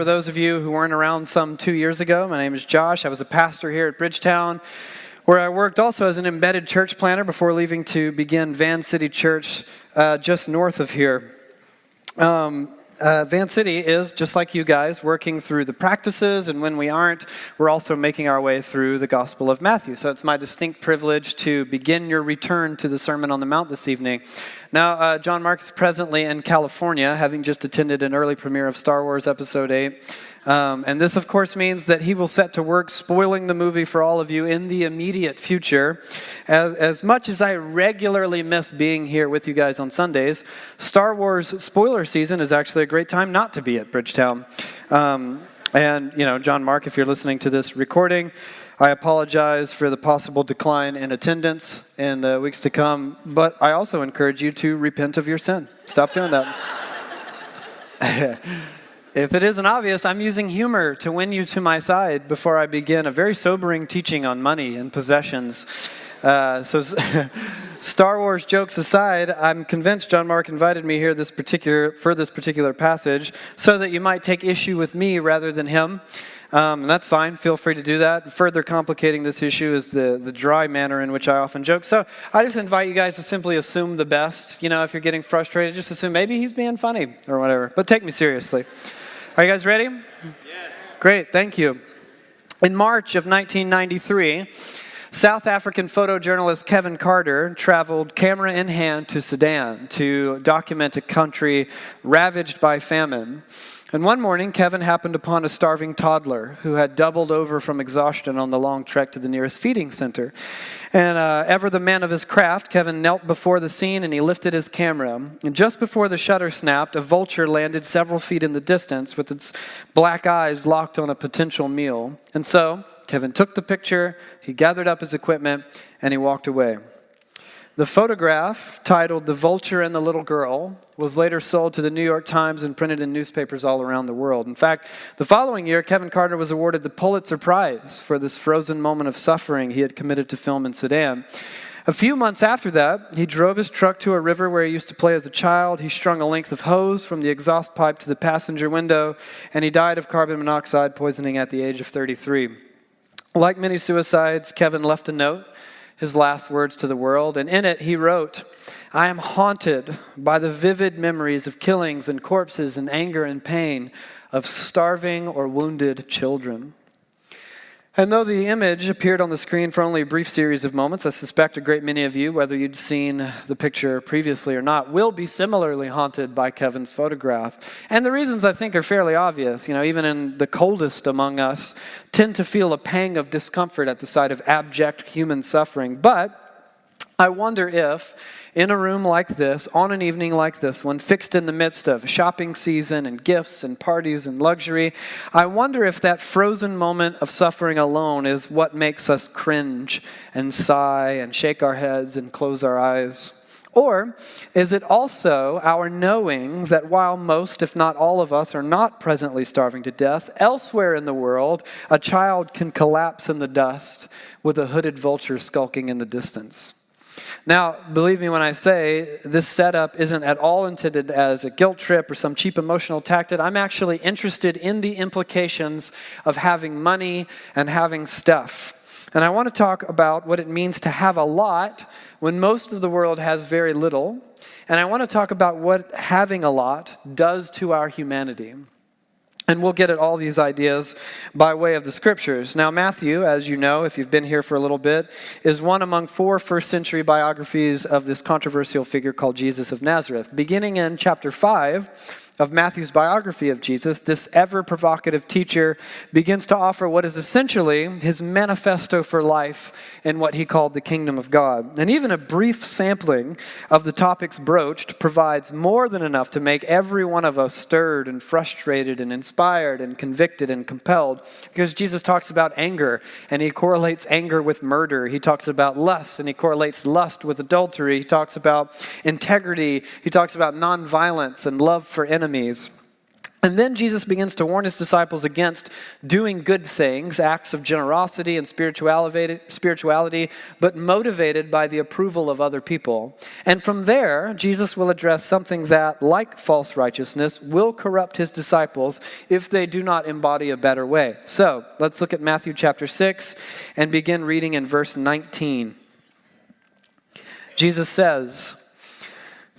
For those of you who weren't around some 2 years ago, my name is Josh. I was a pastor here at Bridgetown, where I worked also as an embedded church planner before leaving to begin Van City Church just north of here. Van City is, just like you guys, working through the practices, and when we aren't, we're also making our way through the Gospel of Matthew. So it's my distinct privilege to begin your return to the Sermon on the Mount this evening. Now, John Mark is presently in California, having just attended an early premiere of Star Wars Episode 8. And this, of course, means that he will set to work spoiling the movie for all of you in the immediate future. As much as I regularly miss being here with you guys on Sundays, Star Wars spoiler season is actually a great time not to be at Bridgetown. And, you know, John Mark, if you're listening to this recording, I apologize for the possible decline in attendance in the weeks to come, but I also encourage you to repent of your sin. Stop doing that. If it isn't obvious, I'm using humor to win you to my side before I begin a very sobering teaching on money and possessions. So Star Wars jokes aside, I'm convinced John Mark invited me here for this particular passage so that you might take issue with me rather than him. And that's fine. Feel free to do that. Further complicating this issue is the dry manner in which I often joke. So I just invite you guys to simply assume the best. You know, if you're getting frustrated, just assume maybe he's being funny or whatever. But take me seriously. Are you guys ready? Yes. Great, thank you. In March of 1993, South African photojournalist Kevin Carter traveled camera in hand to Sudan to document a country ravaged by famine. And one morning, Kevin happened upon a starving toddler who had doubled over from exhaustion on the long trek to the nearest feeding center. And ever the man of his craft, Kevin knelt before the scene and he lifted his camera. And just before the shutter snapped, a vulture landed several feet in the distance with its black eyes locked on a potential meal. And so, Kevin took the picture, he gathered up his equipment, and he walked away. The photograph, titled "The Vulture and the Little Girl," was later sold to the New York Times and printed in newspapers all around the world. In fact, the following year, Kevin Carter was awarded the Pulitzer Prize for this frozen moment of suffering he had committed to film in Sudan. A few months after that, he drove his truck to a river where he used to play as a child. He strung a length of hose from the exhaust pipe to the passenger window, and he died of carbon monoxide poisoning at the age of 33. Like many suicides, Kevin left a note, his last words to the world, and in it he wrote, "I am haunted by the vivid memories of killings and corpses and anger and pain of starving or wounded children." And though the image appeared on the screen for only a brief series of moments, I suspect a great many of you, whether you'd seen the picture previously or not, will be similarly haunted by Kevin's photograph. And the reasons, I think, are fairly obvious. You know, even in the coldest among us tend to feel a pang of discomfort at the sight of abject human suffering. But I wonder if, in a room like this, on an evening like this one, fixed in the midst of shopping season and gifts and parties and luxury, I wonder if that frozen moment of suffering alone is what makes us cringe and sigh and shake our heads and close our eyes. Or is it also our knowing that while most, if not all of us, are not presently starving to death, elsewhere in the world, a child can collapse in the dust with a hooded vulture skulking in the distance? Now, believe me when I say this setup isn't at all intended as a guilt trip or some cheap emotional tactic. I'm actually interested in the implications of having money and having stuff. And I want to talk about what it means to have a lot when most of the world has very little. And I want to talk about what having a lot does to our humanity. And we'll get at all these ideas by way of the scriptures. Now, Matthew, as you know, if you've been here for a little bit, is one among 4 first-century biographies of this controversial figure called Jesus of Nazareth. Beginning in chapter 5 of Matthew's biography of Jesus, this ever-provocative teacher begins to offer what is essentially his manifesto for life in what he called the kingdom of God. And even a brief sampling of the topics broached provides more than enough to make every one of us stirred and frustrated and inspired and convicted and compelled. Because Jesus talks about anger, and he correlates anger with murder. He talks about lust, and he correlates lust with adultery. He talks about integrity. He talks about nonviolence and love for enemies. And then Jesus begins to warn his disciples against doing good things, acts of generosity and spirituality, but motivated by the approval of other people. And from there, Jesus will address something that, like false righteousness, will corrupt his disciples if they do not embody a better way. So, let's look at Matthew chapter 6 and begin reading in verse 19. Jesus says,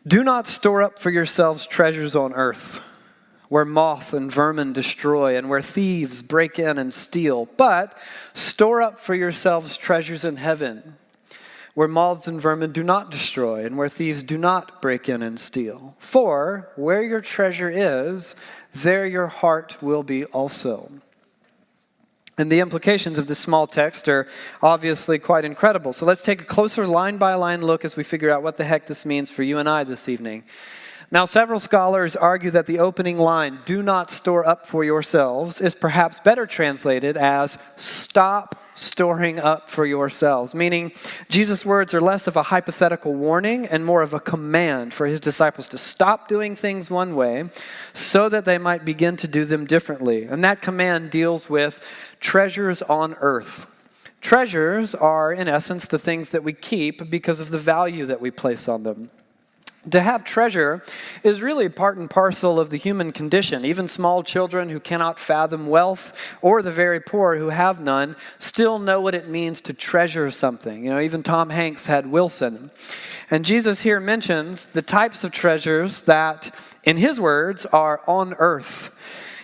"Do not store up for yourselves treasures on earth, where moth and vermin destroy, and where thieves break in and steal. But store up for yourselves treasures in heaven, where moths and vermin do not destroy, and where thieves do not break in and steal. For where your treasure is, there your heart will be also." And the implications of this small text are obviously quite incredible. So let's take a closer line-by-line look as we figure out what the heck this means for you and I this evening. Now, several scholars argue that the opening line, "do not store up for yourselves," is perhaps better translated as "stop storing up for yourselves," meaning Jesus' words are less of a hypothetical warning and more of a command for his disciples to stop doing things one way so that they might begin to do them differently. And that command deals with treasures on earth. Treasures are, in essence, the things that we keep because of the value that we place on them. To have treasure is really part and parcel of the human condition. Even small children who cannot fathom wealth, or the very poor who have none, still know what it means to treasure something. You know, even Tom Hanks had Wilson. And Jesus here mentions the types of treasures that, in his words, are on earth.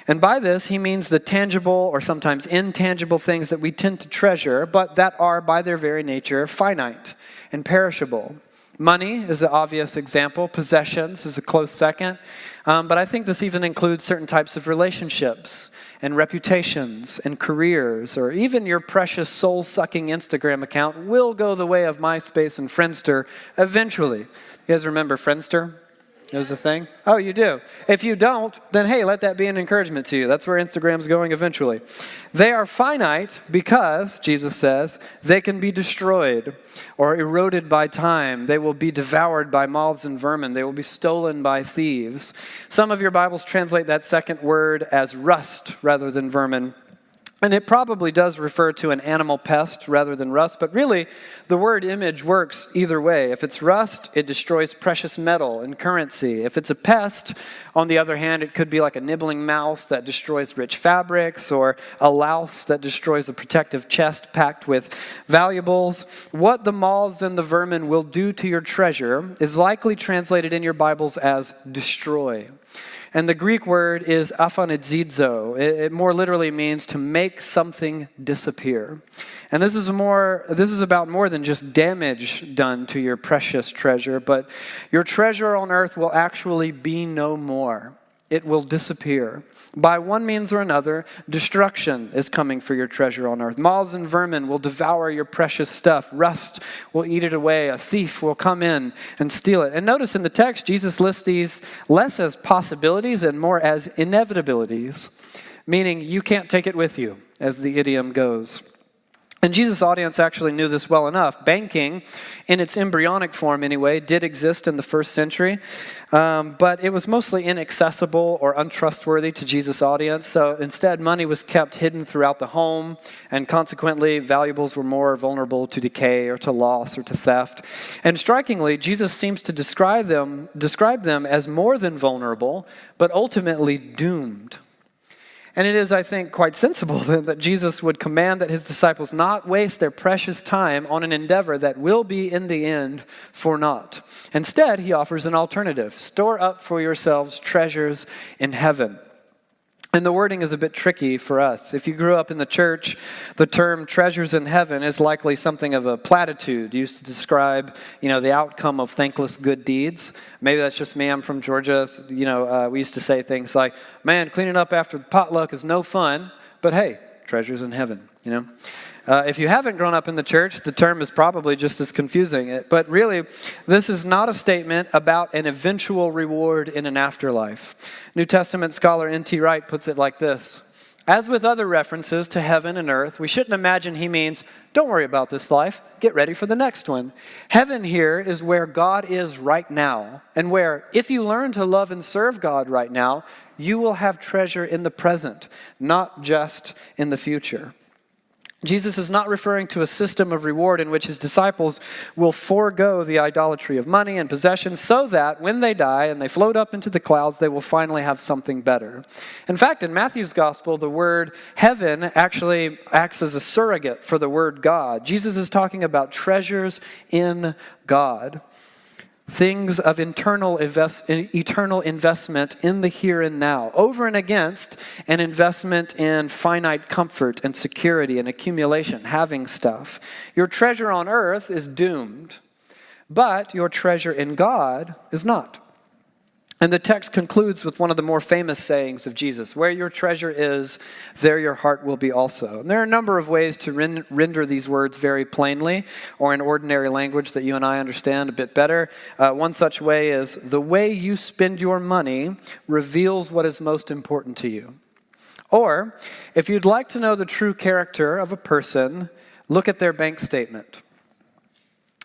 And by this, he means the tangible or sometimes intangible things that we tend to treasure, but that are, by their very nature, finite and perishable. Money is the obvious example. Possessions is a close second. But I think this even includes certain types of relationships and reputations and careers, or even your precious soul-sucking Instagram account will go the way of MySpace and Friendster eventually. You guys remember Friendster? It was a thing? Oh, you do. If you don't, then hey, let that be an encouragement to you. That's where Instagram's going eventually. They are finite because, Jesus says, they can be destroyed or eroded by time. They will be devoured by moths and vermin. They will be stolen by thieves. Some of your Bibles translate that second word as rust rather than vermin. And it probably does refer to an animal pest rather than rust, but really the word image works either way. If it's rust, it destroys precious metal and currency. If it's a pest, on the other hand, it could be like a nibbling mouse that destroys rich fabrics, or a louse that destroys a protective chest packed with valuables. What the moths and the vermin will do to your treasure is likely translated in your Bibles as destroy. And the Greek word is aphanizizo. It more literally means to make something disappear. And this is about more than just damage done to your precious treasure, but your treasure on earth will actually be no more. It will disappear. By one means or another, destruction is coming for your treasure on earth. Moths and vermin will devour your precious stuff. Rust will eat it away. A thief will come in and steal it. And notice in the text, Jesus lists these less as possibilities and more as inevitabilities, meaning you can't take it with you, as the idiom goes. And Jesus' audience actually knew this well enough. Banking, in its embryonic form anyway, did exist in the first century, but it was mostly inaccessible or untrustworthy to Jesus' audience. So instead, money was kept hidden throughout the home, and consequently, valuables were more vulnerable to decay or to loss or to theft. And strikingly, Jesus seems to describe them as more than vulnerable, but ultimately doomed. And it is, I think, quite sensible then that Jesus would command that his disciples not waste their precious time on an endeavor that will be, in the end, for naught. Instead, he offers an alternative. Store up for yourselves treasures in heaven. And the wording is a bit tricky for us. If you grew up in the church, the term treasures in heaven is likely something of a platitude used to describe, the outcome of thankless good deeds. Maybe that's just me. I'm from Georgia. We used to say things like, man, cleaning up after the potluck is no fun, but hey, treasures in heaven, If you haven't grown up in the church, the term is probably just as confusing. But really, this is not a statement about an eventual reward in an afterlife. New Testament scholar N.T. Wright puts it like this: As with other references to heaven and earth, we shouldn't imagine he means, don't worry about this life, get ready for the next one. Heaven here is where God is right now, and where, if you learn to love and serve God right now, you will have treasure in the present, not just in the future. Jesus is not referring to a system of reward in which his disciples will forego the idolatry of money and possessions so that when they die and they float up into the clouds, they will finally have something better. In fact, in Matthew's gospel, the word heaven actually acts as a surrogate for the word God. Jesus is talking about treasures in God. Things of eternal investment in the here and now, over and against an investment in finite comfort and security and accumulation, having stuff. Your treasure on earth is doomed, but your treasure in God is not. And the text concludes with one of the more famous sayings of Jesus, where your treasure is, there your heart will be also. And there are a number of ways to render these words very plainly, or in ordinary language that you and I understand a bit better. One such way is, the way you spend your money reveals what is most important to you. Or, if you'd like to know the true character of a person, look at their bank statement.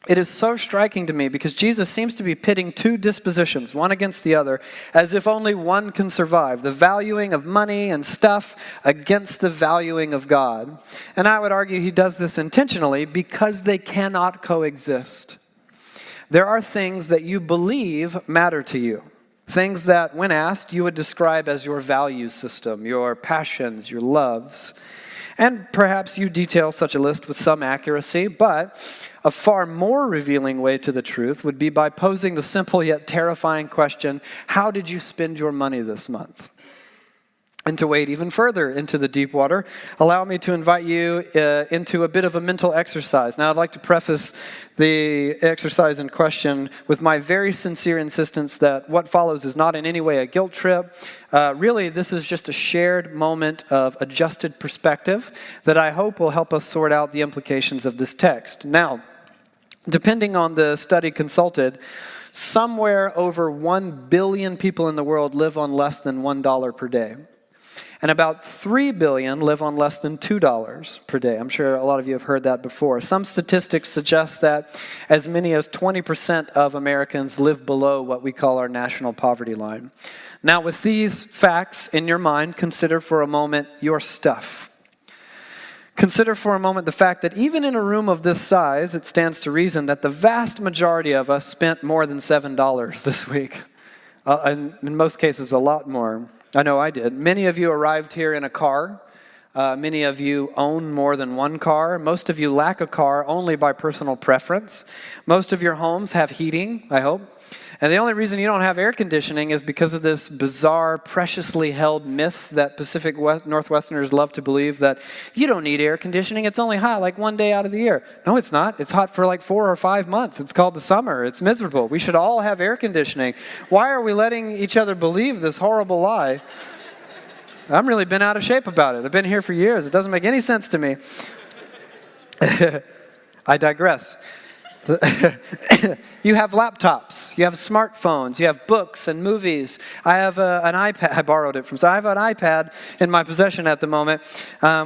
It is so striking to me because Jesus seems to be pitting two dispositions, one against the other, as if only one can survive. The valuing of money and stuff against the valuing of God. And I would argue he does this intentionally because they cannot coexist. There are things that you believe matter to you. Things that, when asked, you would describe as your value system, your passions, your loves. And perhaps you detail such a list with some accuracy, but a far more revealing way to the truth would be by posing the simple yet terrifying question, how did you spend your money this month? And to wade even further into the deep water, allow me to invite you into a bit of a mental exercise. Now, I'd like to preface the exercise in question with my very sincere insistence that what follows is not in any way a guilt trip. Really, this is just a shared moment of adjusted perspective that I hope will help us sort out the implications of this text. Now, depending on the study consulted, somewhere over 1 billion people in the world live on less than $1 per day. And about 3 billion live on less than $2 per day. I'm sure a lot of you have heard that before. Some statistics suggest that as many as 20% of Americans live below what we call our national poverty line. Now, with these facts in your mind, consider for a moment your stuff. Consider for a moment the fact that even in a room of this size, it stands to reason that the vast majority of us spent more than $7 this week. And in most cases, a lot more. I know I did. Many of you arrived here in a car. Many of you own more than one car. Most of you lack a car only by personal preference. Most of your homes have heating, I hope. And the only reason you don't have air conditioning is because of this bizarre, preciously held myth that Pacific Northwesterners love to believe that you don't need air conditioning. It's only hot like one day out of the year. No, it's not. It's hot for like 4 or 5 months. It's called the summer. It's miserable. We should all have air conditioning. Why are we letting each other believe this horrible lie? I've really been out of shape about it. I've been here for years. It doesn't make any sense to me. I digress. You have laptops, you have smartphones, you have books and movies. I have an iPad. I borrowed it from, so I have an iPad in my possession at the moment.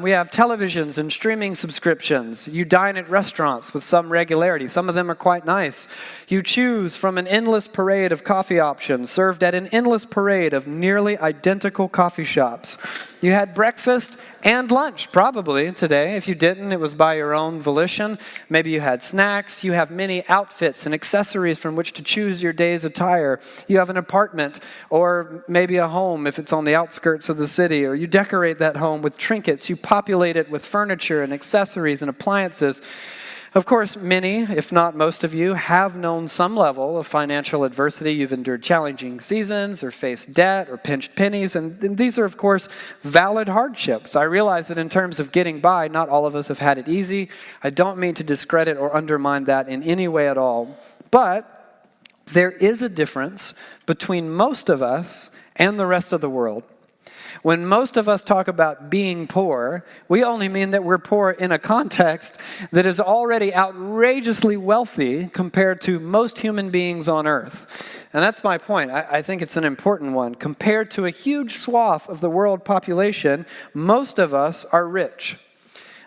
We have televisions and streaming subscriptions. You dine at restaurants with some regularity. Some of them are quite nice. You choose from an endless parade of coffee options served at an endless parade of nearly identical coffee shops. You had breakfast and lunch, probably, today. If you didn't, it was by your own volition. Maybe you had snacks. You have many outfits and accessories from which to choose your day's attire. You have an apartment or maybe a home if it's on the outskirts of the city, or you decorate that home with trinkets. You populate it with furniture and accessories and appliances. Of course, many, if not most of you, have known some level of financial adversity. You've endured challenging seasons or faced debt or pinched pennies, and these are, of course, valid hardships. I realize that in terms of getting by, not all of us have had it easy. I don't mean to discredit or undermine that in any way at all. But there is a difference between most of us and the rest of the world. When most of us talk about being poor, we only mean that we're poor in a context that is already outrageously wealthy compared to most human beings on earth. And that's my point. I think it's an important one. Compared to a huge swath of the world population, most of us are rich.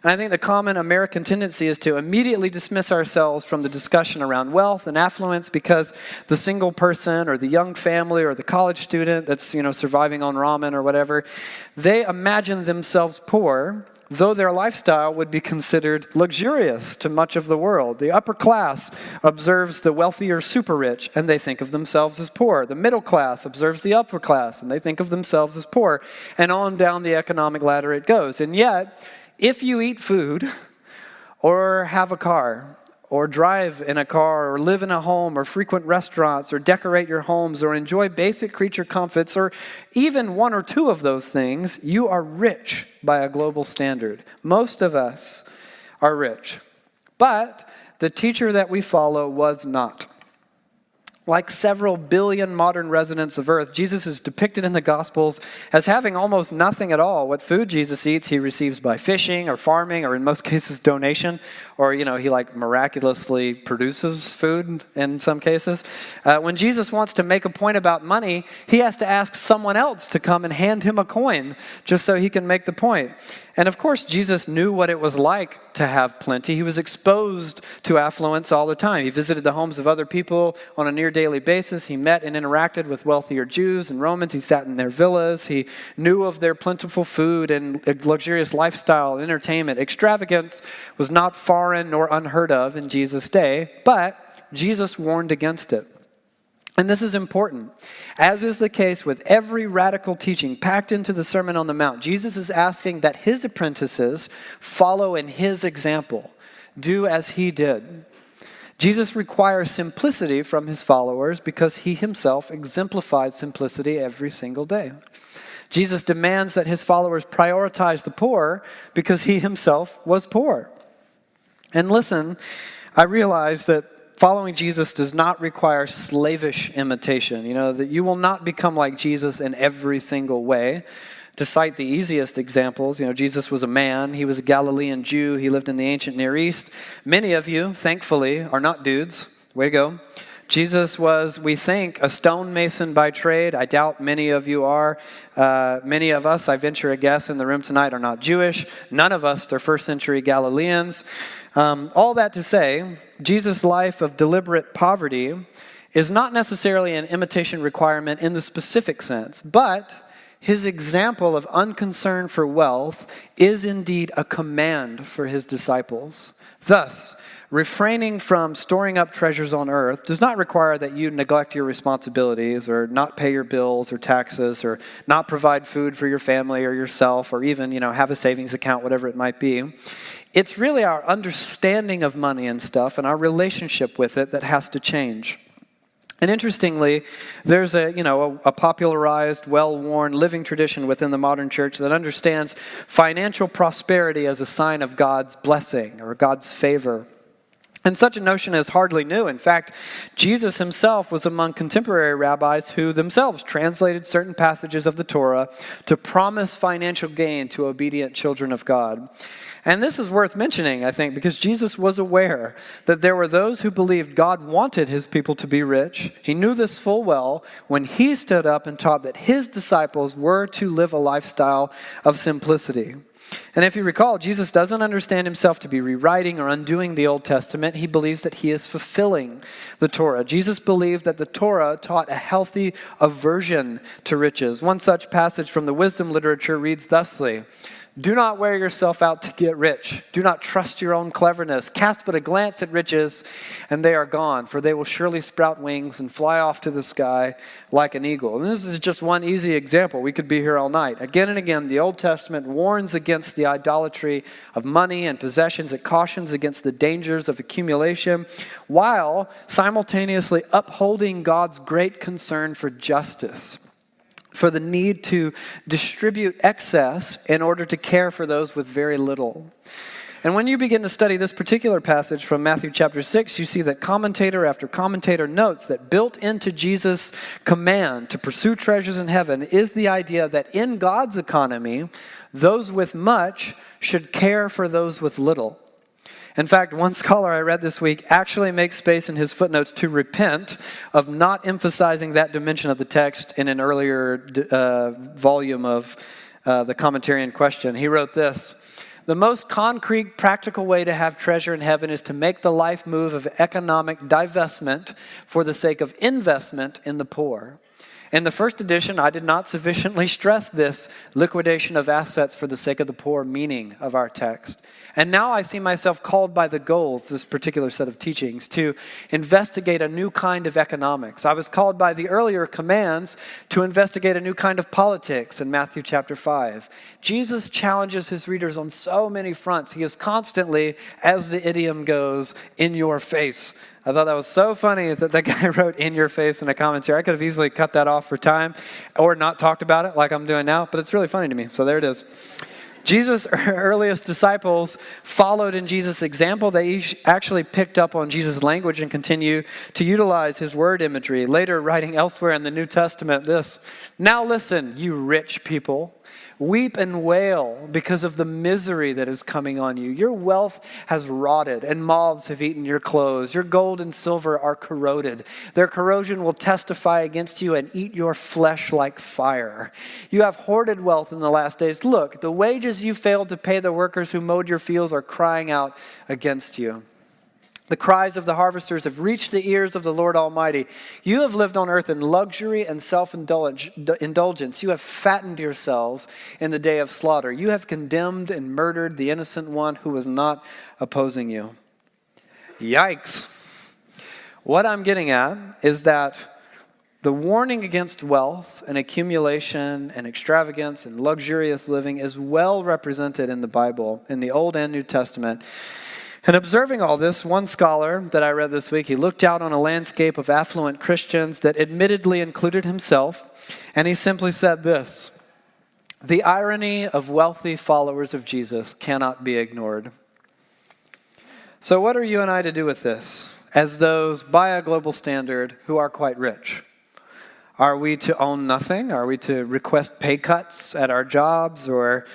And I think the common American tendency is to immediately dismiss ourselves from the discussion around wealth and affluence because the single person or the young family or the college student that's, surviving on ramen or whatever, they imagine themselves poor, though their lifestyle would be considered luxurious to much of the world. The upper class observes the wealthy or super rich, and they think of themselves as poor. The middle class observes the upper class, and they think of themselves as poor. And on down the economic ladder it goes. And yet, if you eat food, or have a car, or drive in a car, or live in a home, or frequent restaurants, or decorate your homes, or enjoy basic creature comforts, or even one or two of those things, you are rich by a global standard. Most of us are rich. But the teacher that we follow was not. Like several billion modern residents of Earth, Jesus is depicted in the Gospels as having almost nothing at all. What food Jesus eats, he receives by fishing or farming, or in most cases, donation. Or, he miraculously produces food in some cases. When Jesus wants to make a point about money, he has to ask someone else to come and hand him a coin just so he can make the point. And of course, Jesus knew what it was like to have plenty. He was exposed to affluence all the time. He visited the homes of other people on a near daily basis. He met and interacted with wealthier Jews and Romans. He sat in their villas. He knew of their plentiful food and luxurious lifestyle and entertainment. Extravagance was not foreign nor unheard of in Jesus' day, but Jesus warned against it. And this is important. As is the case with every radical teaching packed into the Sermon on the Mount, Jesus is asking that his apprentices follow in his example, do as he did. Jesus requires simplicity from his followers because he himself exemplified simplicity every single day. Jesus demands that his followers prioritize the poor because he himself was poor. And listen, I realize that following Jesus does not require slavish imitation. That you will not become like Jesus in every single way. To cite the easiest examples, Jesus was a man. He was a Galilean Jew. He lived in the ancient Near East. Many of you, thankfully, are not dudes. Way to go. Jesus was, we think, a stonemason by trade. I doubt many of you are. Many of us, I venture a guess, in the room tonight are not Jewish. None of us are first century Galileans. All that to say, Jesus' life of deliberate poverty is not necessarily an imitation requirement in the specific sense, but his example of unconcern for wealth is indeed a command for his disciples. Thus, refraining from storing up treasures on earth does not require that you neglect your responsibilities or not pay your bills or taxes or not provide food for your family or yourself or even, have a savings account, whatever it might be. It's really our understanding of money and stuff and our relationship with it that has to change. And interestingly, there's a popularized, well-worn living tradition within the modern church that understands financial prosperity as a sign of God's blessing or God's favor. And such a notion is hardly new. In fact, Jesus himself was among contemporary rabbis who themselves translated certain passages of the Torah to promise financial gain to obedient children of God. And this is worth mentioning, I think, because Jesus was aware that there were those who believed God wanted his people to be rich. He knew this full well when he stood up and taught that his disciples were to live a lifestyle of simplicity. And if you recall, Jesus doesn't understand himself to be rewriting or undoing the Old Testament. He believes that he is fulfilling the Torah. Jesus believed that the Torah taught a healthy aversion to riches. One such passage from the wisdom literature reads thusly: "Do not wear yourself out to get rich. Do not trust your own cleverness. Cast but a glance at riches, and they are gone, for they will surely sprout wings and fly off to the sky like an eagle." And this is just one easy example. We could be here all night. Again and again, the Old Testament warns against the idolatry of money and possessions. It cautions against the dangers of accumulation, while simultaneously upholding God's great concern for justice, for the need to distribute excess in order to care for those with very little. And when you begin to study this particular passage from Matthew chapter 6, you see that commentator after commentator notes that built into Jesus' command to pursue treasures in heaven is the idea that in God's economy, those with much should care for those with little. In fact, one scholar I read this week actually makes space in his footnotes to repent of not emphasizing that dimension of the text in an earlier volume of the commentary in question. He wrote this: "The most concrete, practical way to have treasure in heaven is to make the life move of economic divestment for the sake of investment in the poor. In the first edition, I did not sufficiently stress this liquidation of assets for the sake of the poor meaning of our text. And now I see myself called by the goals, this particular set of teachings, to investigate a new kind of economics. I was called by the earlier commands to investigate a new kind of politics in Matthew chapter 5. Jesus challenges his readers on so many fronts. He is constantly, as the idiom goes, in your face. I thought that was so funny that that guy wrote "in your face" in a commentary. I could have easily cut that off for time or not talked about it like I'm doing now, but it's really funny to me, so there it is. Jesus' earliest disciples followed in Jesus' example. They actually picked up on Jesus' language and continue to utilize his word imagery. Later, writing elsewhere in the New Testament, this: "Now listen, you rich people. Weep and wail because of the misery that is coming on you. Your wealth has rotted, and moths have eaten your clothes. Your gold and silver are corroded. Their corrosion will testify against you and eat your flesh like fire. You have hoarded wealth in the last days. Look, the wages you failed to pay the workers who mowed your fields are crying out against you. The cries of the harvesters have reached the ears of the Lord Almighty. You have lived on earth in luxury and self-indulgence. You have fattened yourselves in the day of slaughter. You have condemned and murdered the innocent one who was not opposing you." Yikes. What I'm getting at is that the warning against wealth and accumulation and extravagance and luxurious living is well represented in the Bible, in the Old and New Testament. And observing all this, one scholar that I read this week, he looked out on a landscape of affluent Christians that admittedly included himself, and he simply said this: "The irony of wealthy followers of Jesus cannot be ignored." So what are you and I to do with this, as those, by a global standard, who are quite rich? Are we to own nothing? Are we to request pay cuts at our jobs, or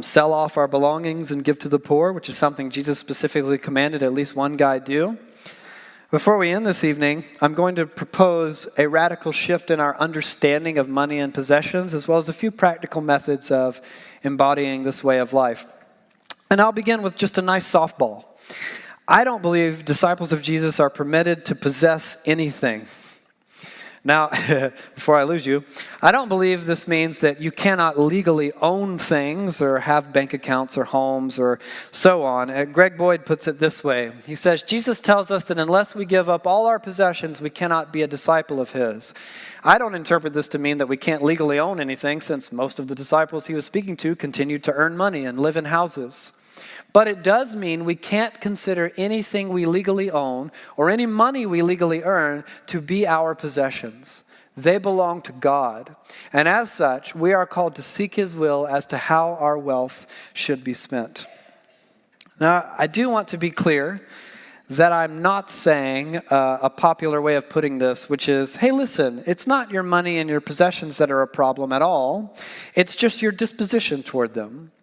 sell off our belongings and give to the poor, which is something Jesus specifically commanded at least one guy do? Before we end this evening, I'm going to propose a radical shift in our understanding of money and possessions, as well as a few practical methods of embodying this way of life. And I'll begin with just a nice softball. I don't believe disciples of Jesus are permitted to possess anything. Now, before I lose you, I don't believe this means that you cannot legally own things or have bank accounts or homes or so on. Greg Boyd puts it this way. He says, Jesus tells us that unless we give up all our possessions, we cannot be a disciple of his. I don't interpret this to mean that we can't legally own anything, since most of the disciples he was speaking to continued to earn money and live in houses. But it does mean we can't consider anything we legally own or any money we legally earn to be our possessions. They belong to God. And as such, we are called to seek his will as to how our wealth should be spent. Now, I do want to be clear that I'm not saying a popular way of putting this, which is, hey, listen, it's not your money and your possessions that are a problem at all. It's just your disposition toward them.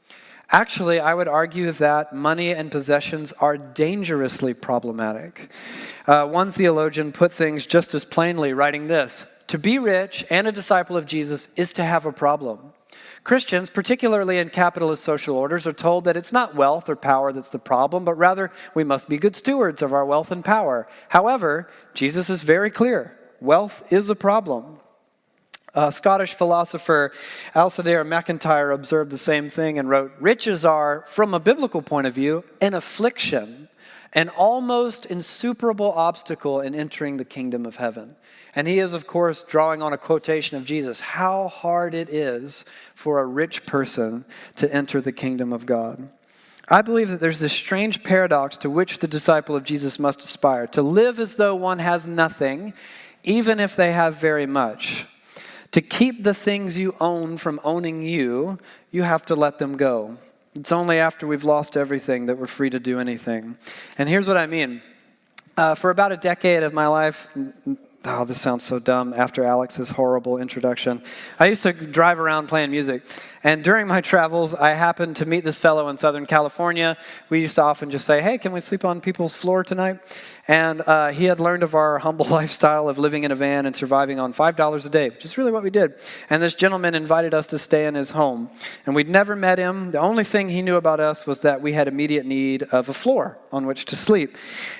Actually, I would argue that money and possessions are dangerously problematic. One theologian put things just as plainly, writing this: "To be rich and a disciple of Jesus is to have a problem." Christians, particularly in capitalist social orders, are told that it's not wealth or power that's the problem, but rather we must be good stewards of our wealth and power. However, Jesus is very clear. Wealth is a problem. Scottish philosopher Alasdair MacIntyre observed the same thing and wrote, "Riches are, from a biblical point of view, an affliction, an almost insuperable obstacle in entering the kingdom of heaven." And he is, of course, drawing on a quotation of Jesus, how hard it is for a rich person to enter the kingdom of God. I believe that there's this strange paradox to which the disciple of Jesus must aspire, to live as though one has nothing, even if they have very much. To keep the things you own from owning you, you have to let them go. It's only after we've lost everything that we're free to do anything. And here's what I mean. For about a decade of my life, oh, this sounds so dumb after Alex's horrible introduction, I used to drive around playing music. And during my travels, I happened to meet this fellow in Southern California. We used to often just say, hey, can we sleep on people's floor tonight? And he had learned of our humble lifestyle of living in a van and surviving on $5 a day, which is really what we did. And this gentleman invited us to stay in his home. And we'd never met him. The only thing he knew about us was that we had immediate need of a floor on which to sleep.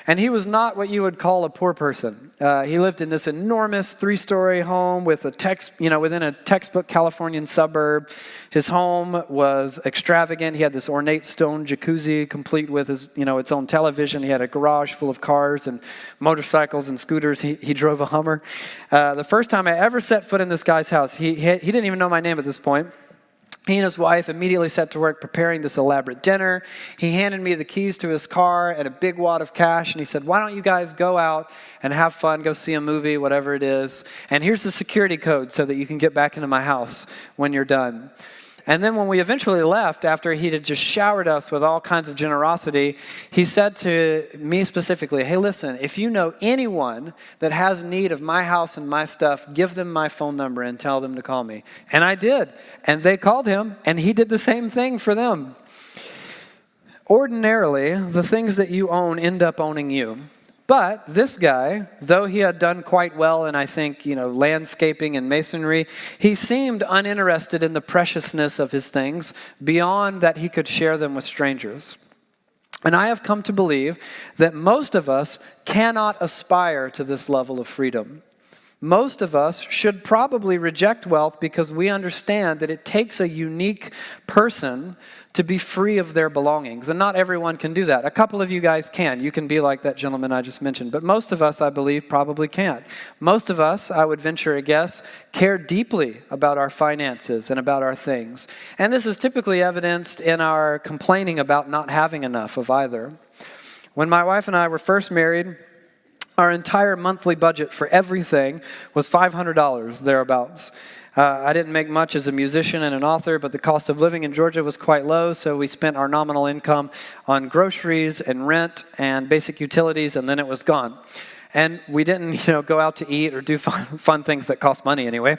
And he was not what you would call a poor person. He lived in this enormous 3-story home with within a textbook Californian suburb. His home was extravagant. He had this ornate stone jacuzzi complete with its own television. He had a garage full of cars and motorcycles and scooters. He drove a Hummer. The first time I ever set foot in this guy's house, he didn't even know my name at this point. He and his wife immediately set to work preparing this elaborate dinner. He handed me the keys to his car and a big wad of cash, and he said, why don't you guys go out and have fun, go see a movie, whatever it is, and here's the security code so that you can get back into my house when you're done. And then when we eventually left, after he had just showered us with all kinds of generosity, he said to me specifically, hey, listen, if you know anyone that has need of my house and my stuff, give them my phone number and tell them to call me. And I did. And they called him, and he did the same thing for them. Ordinarily, the things that you own end up owning you. But this guy, though he had done quite well in, I think, landscaping and masonry, he seemed uninterested in the preciousness of his things beyond that he could share them with strangers. And I have come to believe that most of us cannot aspire to this level of freedom. Most of us should probably reject wealth because we understand that it takes a unique person to be free of their belongings. And not everyone can do that. A couple of you guys can. You can be like that gentleman I just mentioned. But most of us, I believe, probably can't. Most of us, I would venture a guess, care deeply about our finances and about our things. And this is typically evidenced in our complaining about not having enough of either. When my wife and I were first married, our entire monthly budget for everything was $500, thereabouts. I didn't make much as a musician and an author, but the cost of living in Georgia was quite low, so we spent our nominal income on groceries and rent and basic utilities, and then it was gone. And we didn't, go out to eat or do fun things that cost money anyway,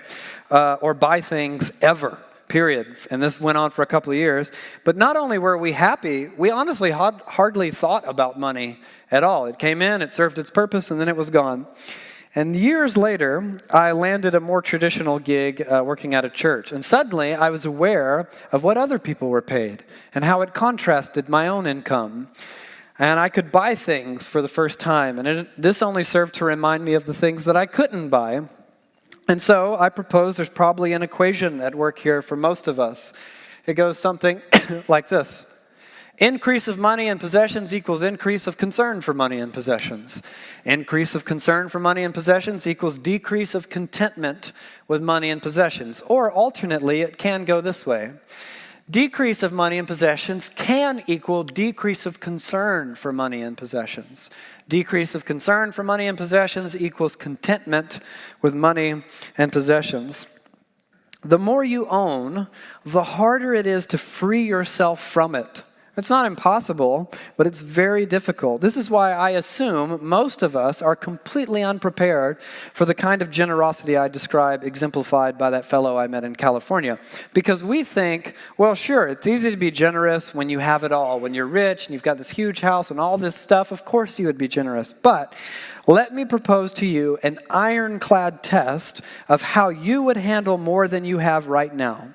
or buy things ever. Period. And this went on for a couple of years. But not only were we happy, we honestly hardly thought about money at all. It came in, it served its purpose, and then it was gone. And years later, I landed a more traditional gig working at a church. And suddenly, I was aware of what other people were paid and how it contrasted my own income. And I could buy things for the first time. And this only served to remind me of the things that I couldn't buy. And so I propose there's probably an equation at work here for most of us. It goes something like this. Increase of money and possessions equals increase of concern for money and possessions. Increase of concern for money and possessions equals decrease of contentment with money and possessions. Or alternately, it can go this way. Decrease of money and possessions can equal decrease of concern for money and possessions. Decrease of concern for money and possessions equals contentment with money and possessions. The more you own, the harder it is to free yourself from it. It's not impossible, but it's very difficult. This is why I assume most of us are completely unprepared for the kind of generosity I describe exemplified by that fellow I met in California. Because we think, well, sure, it's easy to be generous when you have it all. When you're rich and you've got this huge house and all this stuff, of course you would be generous. But let me propose to you an ironclad test of how you would handle more than you have right now.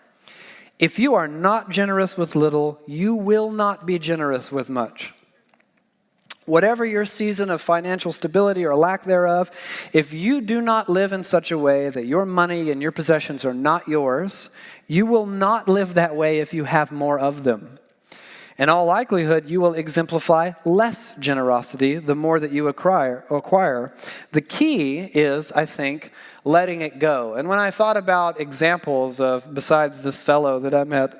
If you are not generous with little, you will not be generous with much. Whatever your season of financial stability or lack thereof, if you do not live in such a way that your money and your possessions are not yours, you will not live that way if you have more of them. In all likelihood, you will exemplify less generosity the more that you acquire. The key is, I think, letting it go. And when I thought about examples of, besides this fellow that I met,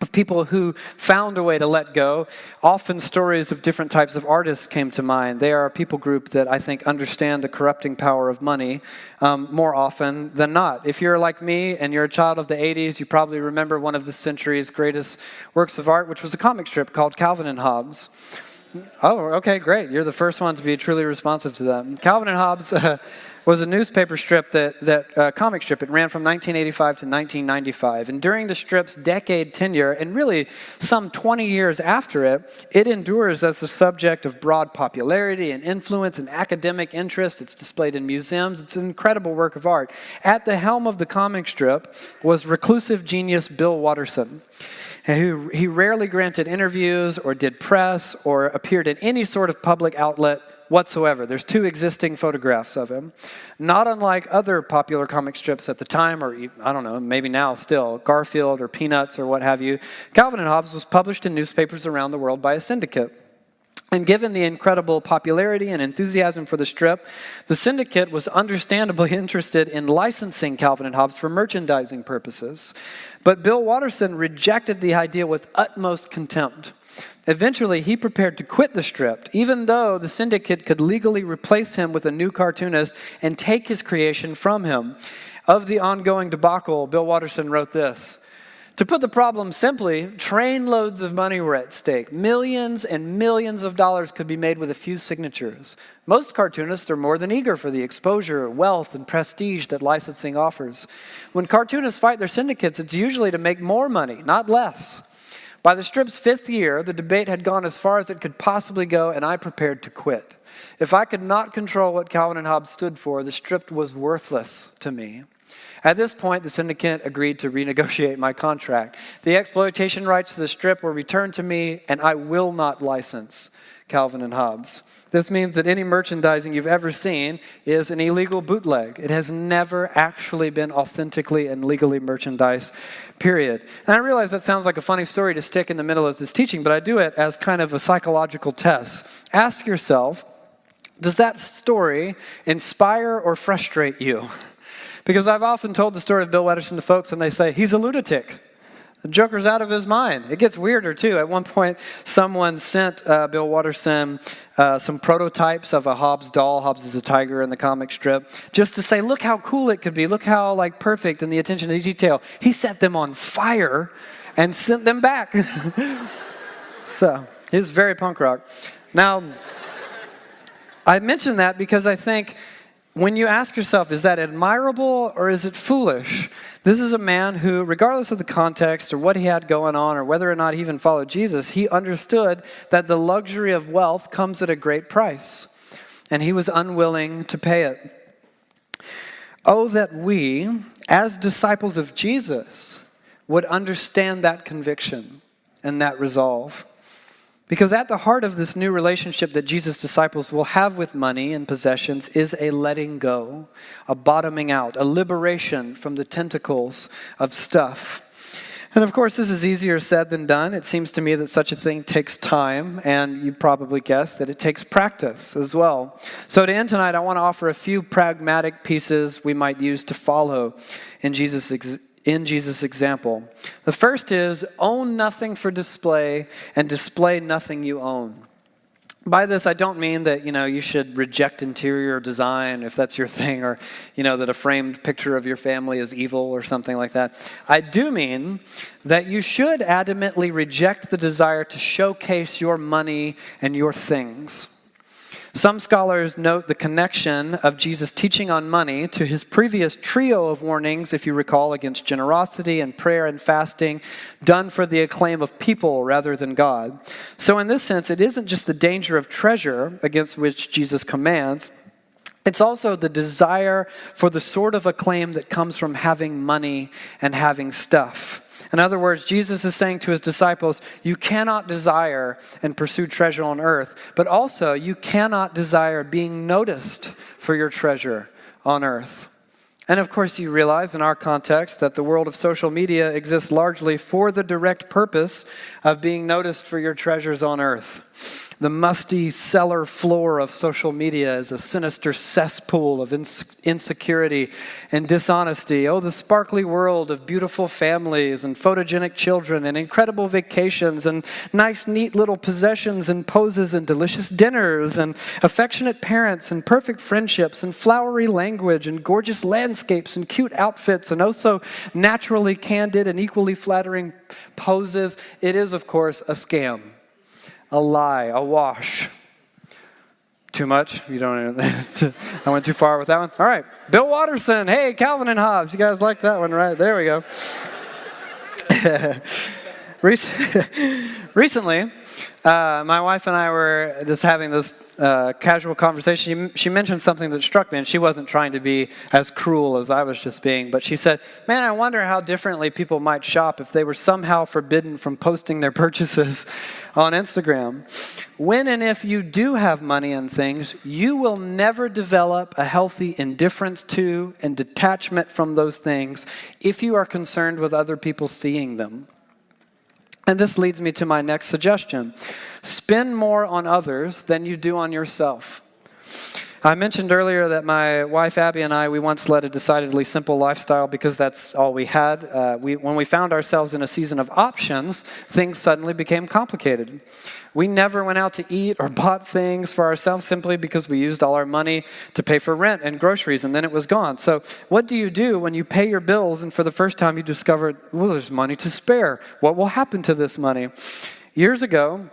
of people who found a way to let go. Often stories of different types of artists came to mind. They are a people group that I think understand the corrupting power of money more often than not. If you're like me and you're a child of the 80s, you probably remember one of the century's greatest works of art, which was a comic strip called Calvin and Hobbes. Oh, okay, great. You're the first one to be truly responsive to that. Calvin and Hobbes was a newspaper strip comic strip. It ran from 1985 to 1995. And during the strip's decade tenure, and really some 20 years after it, it endures as the subject of broad popularity and influence and academic interest. It's displayed in museums. It's an incredible work of art. At the helm of the comic strip was reclusive genius Bill Watterson. He rarely granted interviews or did press or appeared in any sort of public outlet whatsoever. There's 2 existing photographs of him. Not unlike other popular comic strips at the time, or I don't know, maybe now still, Garfield or Peanuts or what have you, Calvin and Hobbes was published in newspapers around the world by a syndicate. And given the incredible popularity and enthusiasm for the strip, the syndicate was understandably interested in licensing Calvin and Hobbes for merchandising purposes. But Bill Watterson rejected the idea with utmost contempt. Eventually, he prepared to quit the strip, even though the syndicate could legally replace him with a new cartoonist and take his creation from him. Of the ongoing debacle, Bill Watterson wrote this: "To put the problem simply, trainloads of money were at stake. Millions and millions of dollars could be made with a few signatures. Most cartoonists are more than eager for the exposure, wealth, and prestige that licensing offers. When cartoonists fight their syndicates, it's usually to make more money, not less. By the strip's 5th year, the debate had gone as far as it could possibly go, and I prepared to quit. If I could not control what Calvin and Hobbes stood for, the strip was worthless to me. At this point, the syndicate agreed to renegotiate my contract. The exploitation rights to the strip were returned to me, and I will not license Calvin and Hobbes. This means that any merchandising you've ever seen is an illegal bootleg. It has never actually been authentically and legally merchandised, period." And I realize that sounds like a funny story to stick in the middle of this teaching, but I do it as kind of a psychological test. Ask yourself, does that story inspire or frustrate you? Because I've often told the story of Bill Watterson to folks, and they say, he's a lunatic. The joker's out of his mind. It gets weirder, too. At one point, someone sent Bill Watterson some prototypes of a Hobbes doll. Hobbes is a tiger in the comic strip. Just to say, look how cool it could be. Look how perfect and the attention to detail. He set them on fire and sent them back. So, he's very punk rock. Now, I mention that because I think when you ask yourself, is that admirable or is it foolish? This is a man who, regardless of the context or what he had going on or whether or not he even followed Jesus, he understood that the luxury of wealth comes at a great price, and he was unwilling to pay it. Oh, that we, as disciples of Jesus, would understand that conviction and that resolve. Because at the heart of this new relationship that Jesus' disciples will have with money and possessions is a letting go, a bottoming out, a liberation from the tentacles of stuff. And of course, this is easier said than done. It seems to me that such a thing takes time, and you probably guessed that it takes practice as well. So to end tonight, I want to offer a few pragmatic pieces we might use to follow in Jesus' example. The first is, own nothing for display and display nothing you own. By this, I don't mean that, you should reject interior design if that's your thing, or, that a framed picture of your family is evil or something like that. I do mean that you should adamantly reject the desire to showcase your money and your things. Some scholars note the connection of Jesus' teaching on money to his previous trio of warnings, if you recall, against generosity and prayer and fasting, done for the acclaim of people rather than God. So in this sense, it isn't just the danger of treasure against which Jesus commands, it's also the desire for the sort of acclaim that comes from having money and having stuff. In other words, Jesus is saying to his disciples, you cannot desire and pursue treasure on earth, but also you cannot desire being noticed for your treasure on earth. And of course, you realize in our context that the world of social media exists largely for the direct purpose of being noticed for your treasures on earth. The musty cellar floor of social media is a sinister cesspool of insecurity and dishonesty. Oh, the sparkly world of beautiful families and photogenic children and incredible vacations and nice, neat little possessions and poses and delicious dinners and affectionate parents and perfect friendships and flowery language and gorgeous landscapes and cute outfits and oh so naturally candid and equally flattering poses. It is, of course, a scam, a lie, a wash. Too much? You don't. I went too far with that one. All right, Bill Watterson. Hey, Calvin and Hobbes. You guys like that one, right? There we go. Recently, my wife and I were just having this casual conversation. She mentioned something that struck me, and she wasn't trying to be as cruel as I was just being, but she said, man, I wonder how differently people might shop if they were somehow forbidden from posting their purchases on Instagram. When and if you do have money and things, you will never develop a healthy indifference to and detachment from those things if you are concerned with other people seeing them. And this leads me to my next suggestion. Spend more on others than you do on yourself. I mentioned earlier that my wife Abby and we once led a decidedly simple lifestyle because that's all we had. When we found ourselves in a season of options, things suddenly became complicated. We never went out to eat or bought things for ourselves simply because we used all our money to pay for rent and groceries, and then it was gone. So what do you do when you pay your bills and for the first time you discover, well, there's money to spare? What will happen to this money? Years ago,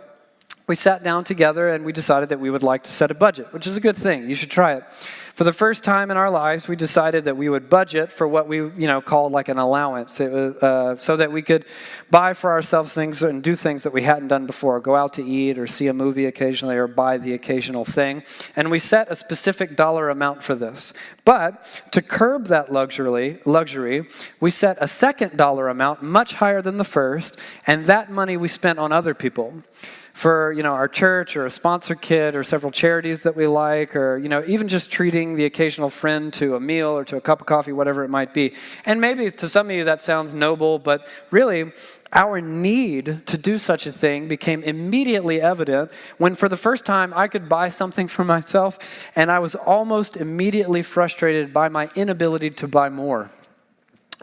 we sat down together and we decided that we would like to set a budget, which is a good thing. You should try it. For the first time in our lives, we decided that we would budget for what we, called like an allowance. It was, so that we could buy for ourselves things and do things that we hadn't done before. Go out to eat or see a movie occasionally or buy the occasional thing. And we set a specific dollar amount for this. But to curb that luxury, we set a second dollar amount much higher than the first, and that money we spent on other people. For, our church or a sponsor kid or several charities that we like or, even just treating the occasional friend to a meal or to a cup of coffee, whatever it might be. And maybe to some of you that sounds noble, but really our need to do such a thing became immediately evident when for the first time I could buy something for myself and I was almost immediately frustrated by my inability to buy more.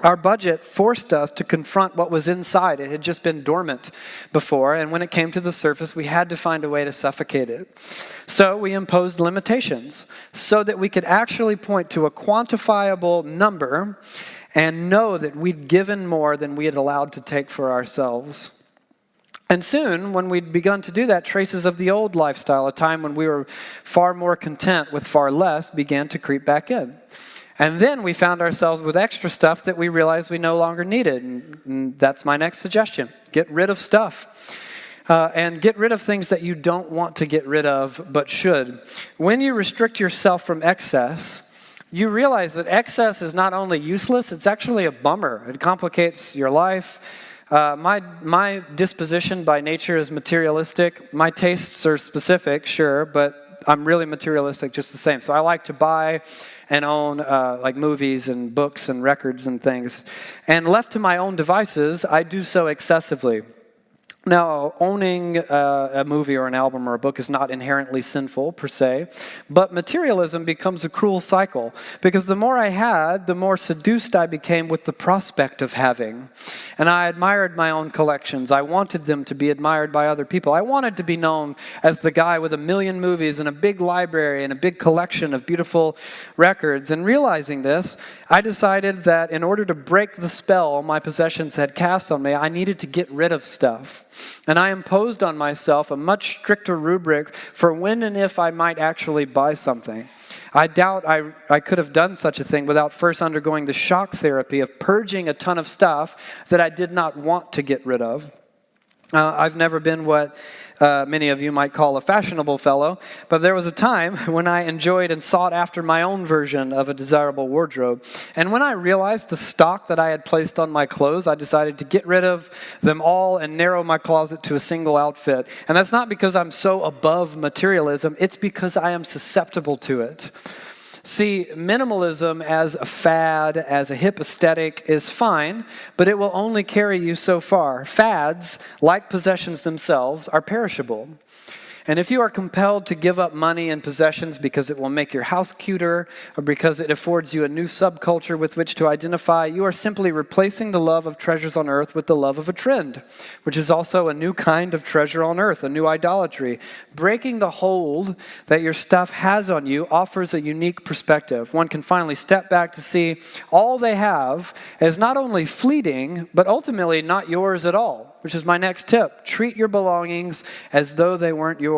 Our budget forced us to confront what was inside. It had just been dormant before, and when it came to the surface, we had to find a way to suffocate it. So we imposed limitations so that we could actually point to a quantifiable number and know that we'd given more than we had allowed to take for ourselves. And soon, when we'd begun to do that, traces of the old lifestyle, a time when we were far more content with far less, began to creep back in. And then we found ourselves with extra stuff that we realized we no longer needed. And that's my next suggestion. Get rid of stuff. And get rid of things that you don't want to get rid of, but should. When you restrict yourself from excess, you realize that excess is not only useless, it's actually a bummer. It complicates your life. My disposition by nature is materialistic. My tastes are specific, sure, but I'm really materialistic just the same. So I like to buy and own like movies and books and records and things. And left to my own devices, I do so excessively. Now, owning a movie or an album or a book is not inherently sinful per se, but materialism becomes a cruel cycle because the more I had, the more seduced I became with the prospect of having. And I admired my own collections. I wanted them to be admired by other people. I wanted to be known as the guy with 1 million movies and a big library and a big collection of beautiful records. And realizing this, I decided that in order to break the spell my possessions had cast on me, I needed to get rid of stuff. And I imposed on myself a much stricter rubric for when and if I might actually buy something. I doubt I could have done such a thing without first undergoing the shock therapy of purging a ton of stuff that I did not want to get rid of. I've never been what many of you might call a fashionable fellow, but there was a time when I enjoyed and sought after my own version of a desirable wardrobe. And when I realized the stock that I had placed on my clothes, I decided to get rid of them all and narrow my closet to a single outfit. And that's not because I'm so above materialism, it's because I am susceptible to it. See, minimalism as a fad, as a hip aesthetic is fine, but it will only carry you so far. Fads, like possessions themselves, are perishable. And if you are compelled to give up money and possessions because it will make your house cuter or because it affords you a new subculture with which to identify, you are simply replacing the love of treasures on earth with the love of a trend, which is also a new kind of treasure on earth, a new idolatry. Breaking the hold that your stuff has on you offers a unique perspective. One can finally step back to see all they have as not only fleeting, but ultimately not yours at all, which is my next tip. Treat your belongings as though they weren't yours.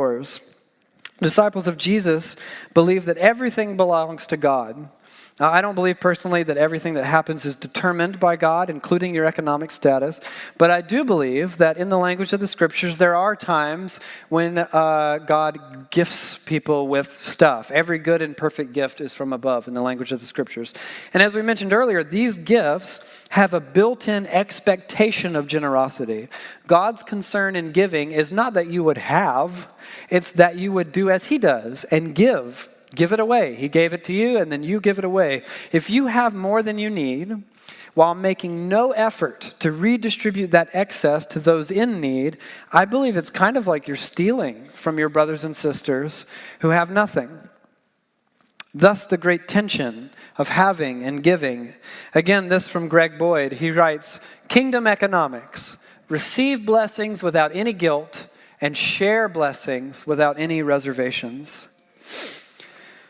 Disciples of Jesus believe that everything belongs to God. Now, I don't believe personally that everything that happens is determined by God, including your economic status. But I do believe that in the language of the scriptures, there are times when God gifts people with stuff. Every good and perfect gift is from above in the language of the scriptures. And as we mentioned earlier, these gifts have a built-in expectation of generosity. God's concern in giving is not that you would have, it's that you would do as he does and give. Give it away. He gave it to you, and then you give it away. If you have more than you need, while making no effort to redistribute that excess to those in need, I believe it's kind of like you're stealing from your brothers and sisters who have nothing. Thus, the great tension of having and giving. Again, this from Greg Boyd. He writes, "Kingdom economics. Receive blessings without any guilt and share blessings without any reservations."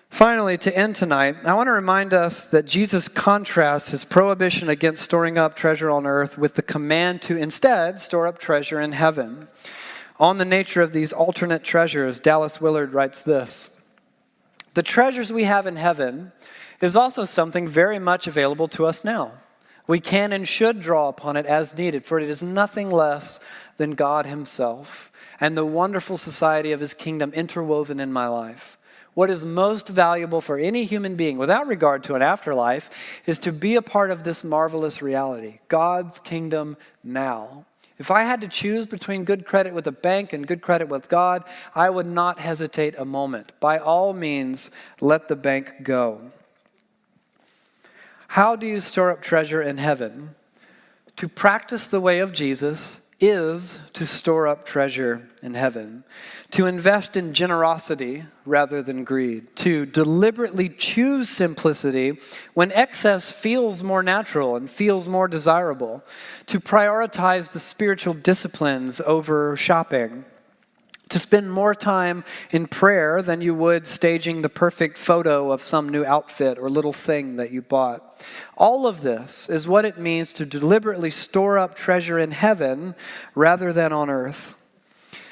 Finally, to end tonight, I want to remind us that Jesus contrasts his prohibition against storing up treasure on earth with the command to instead store up treasure in heaven. On the nature of these alternate treasures, Dallas Willard writes this: "The treasures we have in heaven is also something very much available to us now. We can and should draw upon it as needed, for it is nothing less than God himself and the wonderful society of his kingdom interwoven in my life. What is most valuable for any human being, without regard to an afterlife, is to be a part of this marvelous reality, God's kingdom now. If I had to choose between good credit with a bank and good credit with God, I would not hesitate a moment. By all means, let the bank go." How do you store up treasure in heaven? To practice the way of Jesus is to store up treasure in heaven. To invest in generosity rather than greed. To deliberately choose simplicity when excess feels more natural and feels more desirable. To prioritize the spiritual disciplines over shopping. To spend more time in prayer than you would staging the perfect photo of some new outfit or little thing that you bought. All of this is what it means to deliberately store up treasure in heaven rather than on earth.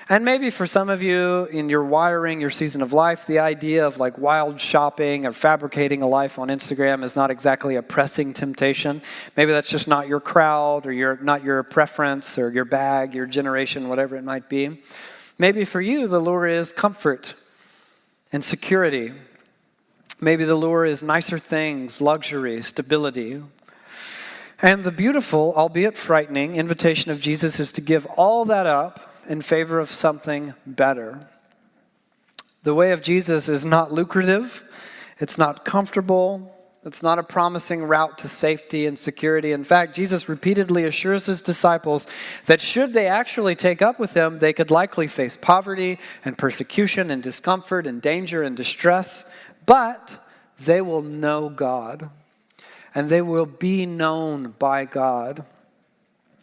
And maybe for some of you in your wiring, your season of life, the idea of like wild shopping or fabricating a life on Instagram is not exactly a pressing temptation. Maybe that's just not your crowd or not your preference or your bag, your generation, whatever it might be. Maybe for you, the lure is comfort and security. Maybe the lure is nicer things, luxury, stability. And the beautiful, albeit frightening, invitation of Jesus is to give all that up in favor of something better. The way of Jesus is not lucrative. It's not comfortable. It's not a promising route to safety and security. In fact, Jesus repeatedly assures his disciples that should they actually take up with him, they could likely face poverty and persecution and discomfort and danger and distress, but they will know God, and they will be known by God.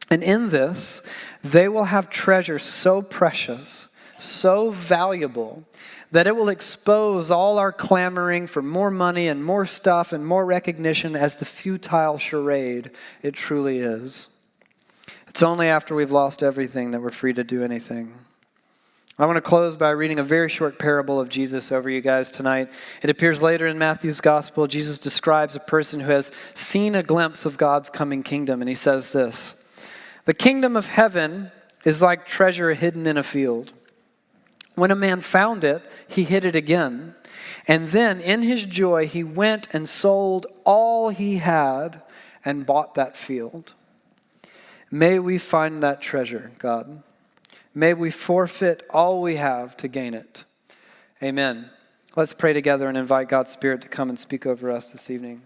And in this, they will have treasure so precious, so valuable, that it will expose all our clamoring for more money and more stuff and more recognition as the futile charade it truly is. It's only after we've lost everything that we're free to do anything. I want to close by reading a very short parable of Jesus over you guys tonight. It appears later in Matthew's gospel. Jesus describes a person who has seen a glimpse of God's coming kingdom, and he says this: "The kingdom of heaven is like treasure hidden in a field. When a man found it, he hid it again. And then in his joy, he went and sold all he had and bought that field." May we find that treasure, God. May we forfeit all we have to gain it. Amen. Let's pray together and invite God's Spirit to come and speak over us this evening.